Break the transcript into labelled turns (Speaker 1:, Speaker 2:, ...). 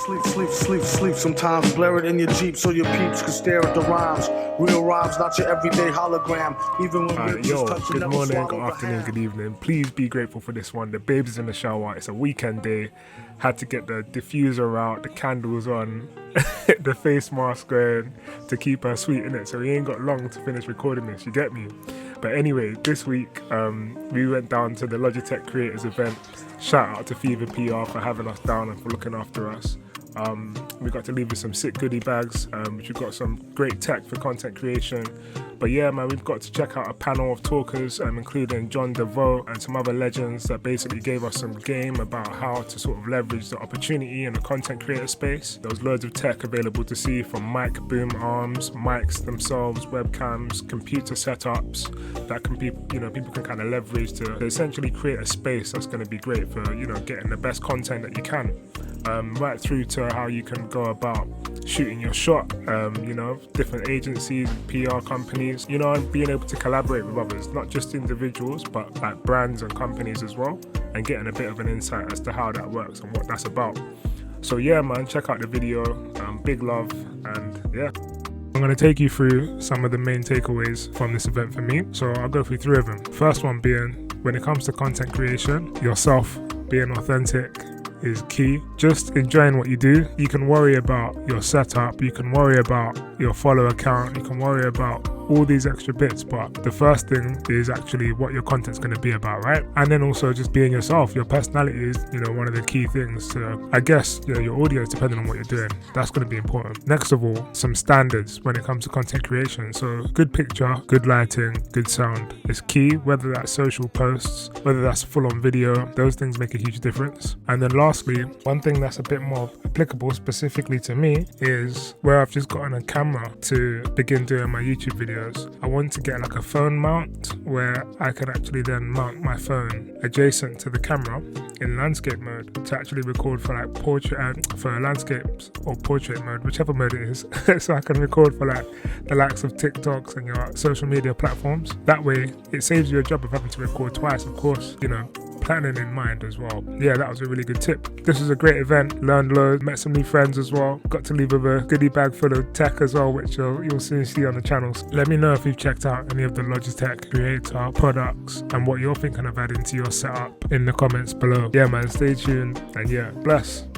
Speaker 1: Sleep. Sometimes blur it in your Jeep so your peeps can stare at the rhymes. Real rhymes, not your everyday hologram. Even when we're just touching,
Speaker 2: good morning, good afternoon, good evening. Please be grateful for this one. The babes is in the shower. It's a weekend day. Had to get the diffuser out, the candles on, the face mask going to keep her sweet in it. So we ain't got long to finish recording this. You get me? But anyway, this week we went down to the Logitech Creators event. Shout out to Fever PR for having us down and for looking after us. We got to leave with some sick goodie bags, which we've got some great tech for content creation. But yeah, man, we've got to check out a panel of talkers, including John DeVoe and some other legends that basically gave us some game about how to sort of leverage the opportunity in the content creator space. There was loads of tech available to see, from mic boom arms, mics themselves, webcams, computer setups that can people can kind of leverage to essentially create a space that's going to be great for getting the best content that you can. Right through to how you can go about shooting your shot, different agencies, PR companies, and being able to collaborate with others, not just individuals, but like brands and companies as well, and getting a bit of an insight as to how that works and what that's about. So yeah, man, check out the video. Big love, and yeah. I'm going to take you through some of the main takeaways from this event for me. So I'll go through 3 of them. First one being, when it comes to content creation, yourself being authentic is key. Just enjoying what you do. You can worry about your setup, you can worry about your follower count, you can worry about all these extra bits, but the first thing is actually what your content's going to be about, right? And then also just being yourself. Your personality is one of the key things to, I guess, your audience, depending on what you're doing. That's going to be important. Next of all, some standards when it comes to content creation. So good picture, good lighting, good sound is key, whether that's social posts, whether that's full-on video. Those things make a huge difference. And then lastly, one thing that's a bit more applicable specifically to me is where I've just gotten a camera to begin doing my YouTube videos. I want to get like a phone mount where I can actually then mount my phone adjacent to the camera in landscape mode to actually record for like portrait, for landscapes or portrait mode, whichever mode it is. So I can record for like the likes of TikToks and your social media platforms. That way it saves you a job of having to record twice, of course, planning in mind as well. Yeah, that was a really good tip. This was a great event, learned loads, met some new friends as well. Got to leave with a goodie bag full of tech as well, which you'll soon see on the channels. Let me know if you've checked out any of the Logitech Creator products and what you're thinking of adding to your setup in the comments below. Yeah man, stay tuned, and yeah, bless.